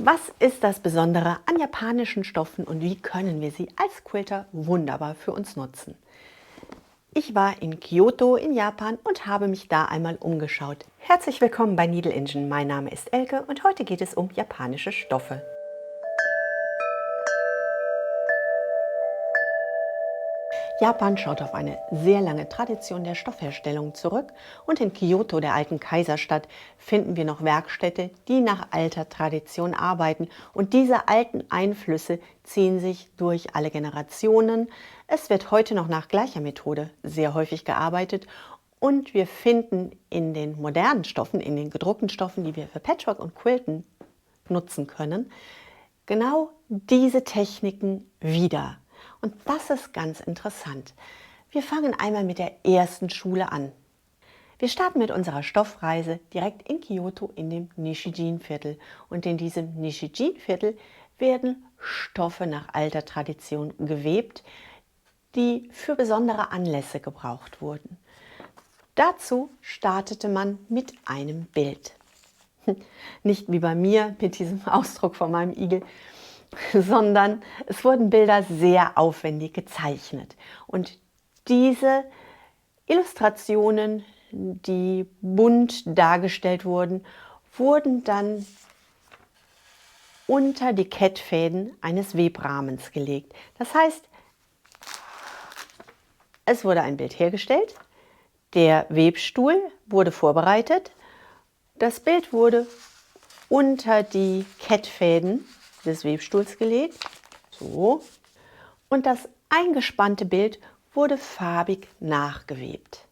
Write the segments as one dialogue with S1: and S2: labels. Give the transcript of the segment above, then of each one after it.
S1: Was ist das Besondere an japanischen Stoffen und wie können wir sie als Quilter wunderbar für uns nutzen? Ich war in Kyoto in Japan und habe mich da einmal umgeschaut. Herzlich willkommen bei Needle Engine. Mein Name ist Elke und heute geht es um japanische Stoffe. Japan schaut auf eine sehr lange Tradition der Stoffherstellung zurück und in Kyoto, der alten Kaiserstadt, finden wir noch Werkstätte, die nach alter Tradition arbeiten. Und diese alten Einflüsse ziehen sich durch alle Generationen. Es wird heute noch nach gleicher Methode sehr häufig gearbeitet und wir finden in den modernen Stoffen, in den gedruckten Stoffen, die wir für Patchwork und Quilten nutzen können, genau diese Techniken wieder. Und das ist ganz interessant. Wir fangen einmal mit der ersten Schule an. Wir starten mit unserer Stoffreise direkt in Kyoto in dem Nishijin-Viertel. Und in diesem Nishijin-Viertel werden Stoffe nach alter Tradition gewebt, die für besondere Anlässe gebraucht wurden. Dazu startete man mit einem Bild. Nicht wie bei mir mit diesem Ausdruck von meinem Igel, sondern es wurden Bilder sehr aufwendig gezeichnet. Und diese Illustrationen, die bunt dargestellt wurden, wurden dann unter die Kettfäden eines Webrahmens gelegt. Das heißt, es wurde ein Bild hergestellt, der Webstuhl wurde vorbereitet, das Bild wurde unter die Kettfäden des Webstuhls gelegt, so, und das eingespannte Bild wurde farbig nachgewebt.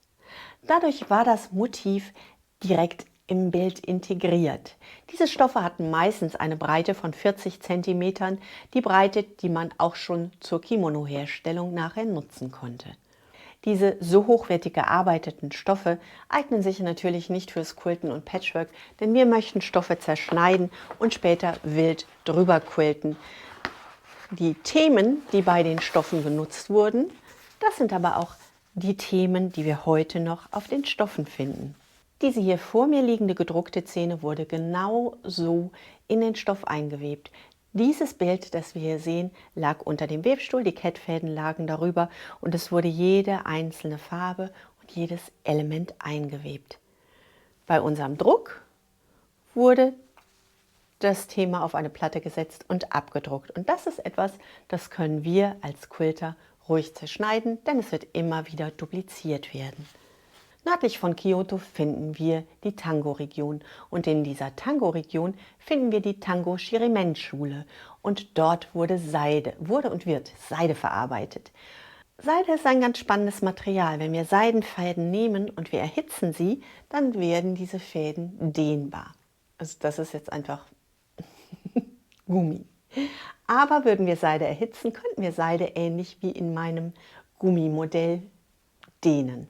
S1: Dadurch war das Motiv direkt im Bild integriert. Diese Stoffe hatten meistens eine Breite von 40 cm, die Breite, die man auch schon zur Kimono-Herstellung nachher nutzen konnte. Diese so hochwertig gearbeiteten Stoffe eignen sich natürlich nicht fürs Quilten und Patchwork, denn wir möchten Stoffe zerschneiden und später wild drüber quilten. Die Themen, die bei den Stoffen genutzt wurden, das sind aber auch die Themen, die wir heute noch auf den Stoffen finden. Diese hier vor mir liegende gedruckte Szene wurde genau so in den Stoff eingewebt. Dieses Bild, das wir hier sehen, lag unter dem Webstuhl, die Kettfäden lagen darüber und es wurde jede einzelne Farbe und jedes Element eingewebt. Bei unserem Druck wurde das Thema auf eine Platte gesetzt und abgedruckt. Und das ist etwas, das können wir als Quilter ruhig zerschneiden, denn es wird immer wieder dupliziert werden. Nördlich von Kyoto finden wir die Tango-Region und in dieser Tango-Region finden wir die Tango-Shirimen-Schule und dort wurde und wird Seide verarbeitet. Seide ist ein ganz spannendes Material. Wenn wir Seidenfäden nehmen und wir erhitzen sie, dann werden diese Fäden dehnbar. Also das ist jetzt einfach Gummi. Aber würden wir Seide erhitzen, könnten wir Seide ähnlich wie in meinem Gummimodell dehnen.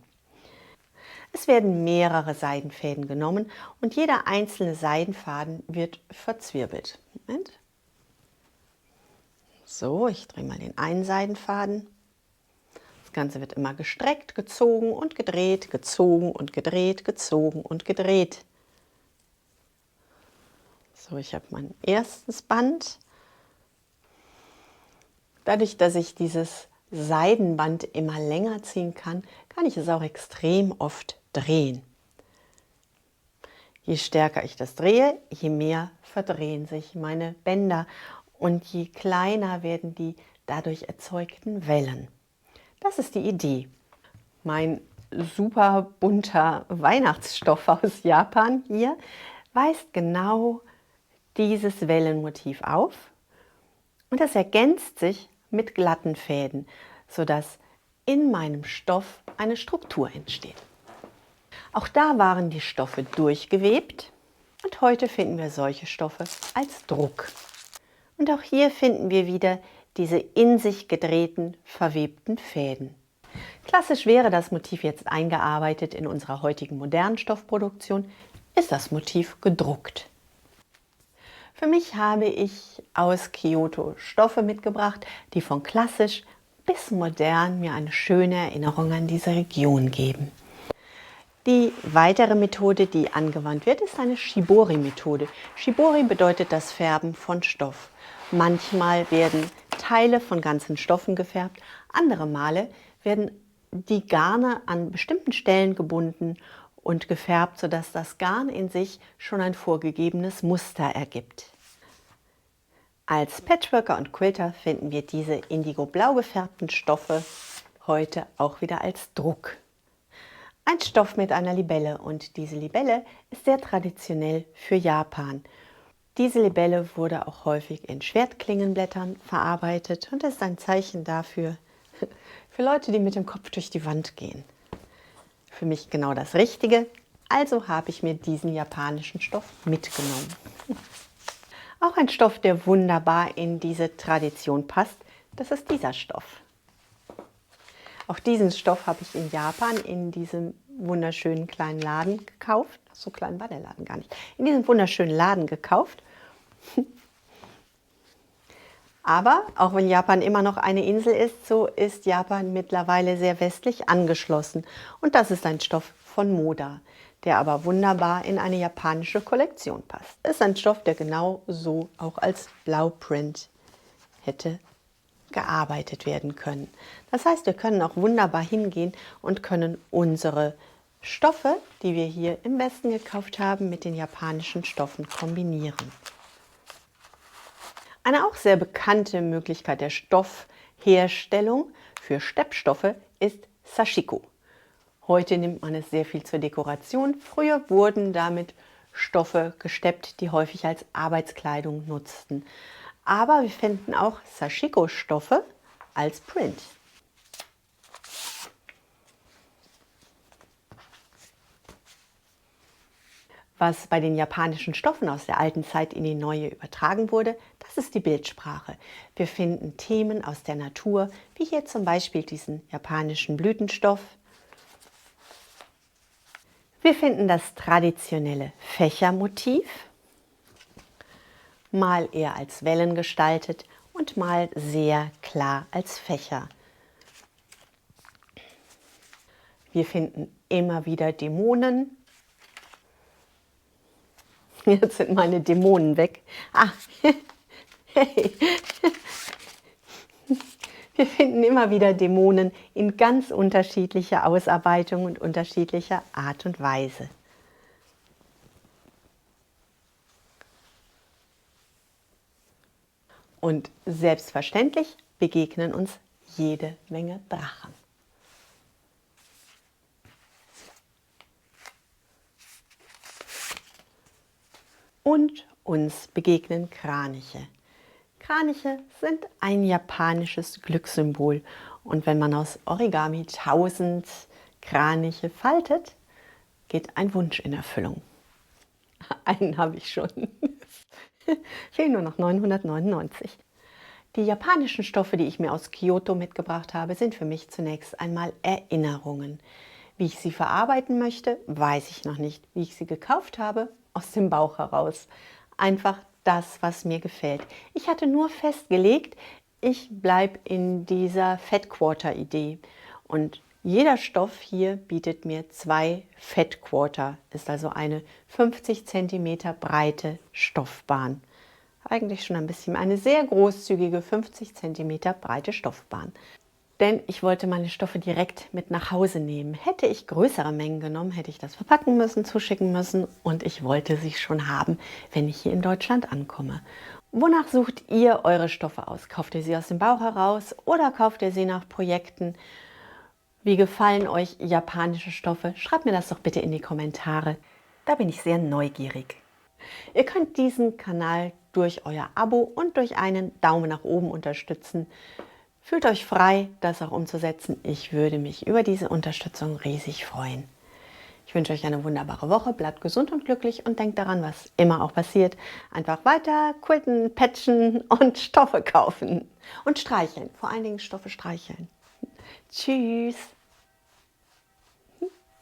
S1: Es werden mehrere Seidenfäden genommen und jeder einzelne Seidenfaden wird verzwirbelt. Moment. So, ich drehe mal den einen Seidenfaden. Das Ganze wird immer gestreckt, gezogen und gedreht, gezogen und gedreht, gezogen und gedreht. So, ich habe mein erstes Band. Dadurch, dass ich dieses Seidenband immer länger ziehen kann, kann ich es auch extrem oft drehen. Je stärker ich das drehe, je mehr verdrehen sich meine Bänder und je kleiner werden die dadurch erzeugten Wellen. Das ist die Idee. Mein super bunter Weihnachtsstoff aus Japan hier weist genau dieses Wellenmotiv auf und das ergänzt sich mit glatten Fäden, sodass in meinem Stoff eine Struktur entsteht. Auch da waren die Stoffe durchgewebt und heute finden wir solche Stoffe als Druck. Und auch hier finden wir wieder diese in sich gedrehten, verwebten Fäden. Klassisch wäre das Motiv jetzt eingearbeitet in unserer heutigen modernen Stoffproduktion, ist das Motiv gedruckt. Für mich habe ich aus Kyoto Stoffe mitgebracht, die von klassisch bis modern mir eine schöne Erinnerung an diese Region geben. Die weitere Methode, die angewandt wird, ist eine Shibori-Methode. Shibori bedeutet das Färben von Stoff. Manchmal werden Teile von ganzen Stoffen gefärbt, andere Male werden die Garne an bestimmten Stellen gebunden und gefärbt, sodass das Garn in sich schon ein vorgegebenes Muster ergibt. Als Patchworker und Quilter finden wir diese indigo-blau gefärbten Stoffe heute auch wieder als Druck. Ein Stoff mit einer Libelle, und diese Libelle ist sehr traditionell für Japan. Diese Libelle wurde auch häufig in Schwertklingenblättern verarbeitet und ist ein Zeichen dafür, für Leute, die mit dem Kopf durch die Wand gehen. Für mich genau das Richtige, also habe ich mir diesen japanischen Stoff mitgenommen. Auch ein Stoff, der wunderbar in diese Tradition passt, das ist dieser Stoff. Auch diesen Stoff habe ich in Japan in diesem wunderschönen kleinen Laden gekauft. So klein war der Laden gar nicht. In diesem wunderschönen Laden gekauft. Aber auch wenn Japan immer noch eine Insel ist, so ist Japan mittlerweile sehr westlich angeschlossen. Und das ist ein Stoff von Moda, der aber wunderbar in eine japanische Kollektion passt. Es ist ein Stoff, der genau so auch als Blauprint hätte gearbeitet werden können. Das heißt, wir können auch wunderbar hingehen und können unsere Stoffe, die wir hier im Westen gekauft haben, mit den japanischen Stoffen kombinieren. Eine auch sehr bekannte Möglichkeit der Stoffherstellung für Steppstoffe ist Sashiko. Heute nimmt man es sehr viel zur Dekoration. Früher wurden damit Stoffe gesteppt, die häufig als Arbeitskleidung nutzten. Aber wir finden auch Sashiko-Stoffe als Print. Was bei den japanischen Stoffen aus der alten Zeit in die neue übertragen wurde, das ist die Bildsprache. Wir finden Themen aus der Natur, wie hier zum Beispiel diesen japanischen Blütenstoff. Wir finden das traditionelle Fächermotiv, mal eher als Wellen gestaltet und mal sehr klar als Fächer. Wir finden immer wieder Dämonen. Jetzt sind meine Dämonen weg. Ah, hey. Wir finden immer wieder Dämonen in ganz unterschiedlicher Ausarbeitung und unterschiedlicher Art und Weise. Und selbstverständlich begegnen uns jede Menge Drachen. Und uns begegnen Kraniche. Kraniche sind ein japanisches Glückssymbol. Und wenn man aus Origami 1000 Kraniche faltet, geht ein Wunsch in Erfüllung. Einen habe ich schon. Fehlen nur noch 999. Die japanischen Stoffe, die ich mir aus Kyoto mitgebracht habe, sind für mich zunächst einmal Erinnerungen. Wie ich sie verarbeiten möchte, weiß ich noch nicht. Wie ich sie gekauft habe, aus dem Bauch heraus. Einfach das, was mir gefällt. Ich hatte nur festgelegt, ich bleibe in dieser Fat Quarter Idee. Und jeder Stoff hier bietet mir 2 Fat Quarter, ist also eine 50 cm breite Stoffbahn. Eigentlich schon ein bisschen eine sehr großzügige 50 cm breite Stoffbahn. Denn ich wollte meine Stoffe direkt mit nach Hause nehmen. Hätte ich größere Mengen genommen, hätte ich das verpacken müssen, zuschicken müssen und ich wollte sie schon haben, wenn ich hier in Deutschland ankomme. Wonach sucht ihr eure Stoffe aus? Kauft ihr sie aus dem Bauch heraus oder kauft ihr sie nach Projekten? Wie gefallen euch japanische Stoffe? Schreibt mir das doch bitte in die Kommentare. Da bin ich sehr neugierig. Ihr könnt diesen Kanal durch euer Abo und durch einen Daumen nach oben unterstützen. Fühlt euch frei, das auch umzusetzen. Ich würde mich über diese Unterstützung riesig freuen. Ich wünsche euch eine wunderbare Woche, bleibt gesund und glücklich und denkt daran, was immer auch passiert. Einfach weiter quilten, patchen und Stoffe kaufen und streicheln. Vor allen Dingen Stoffe streicheln. Tschüss!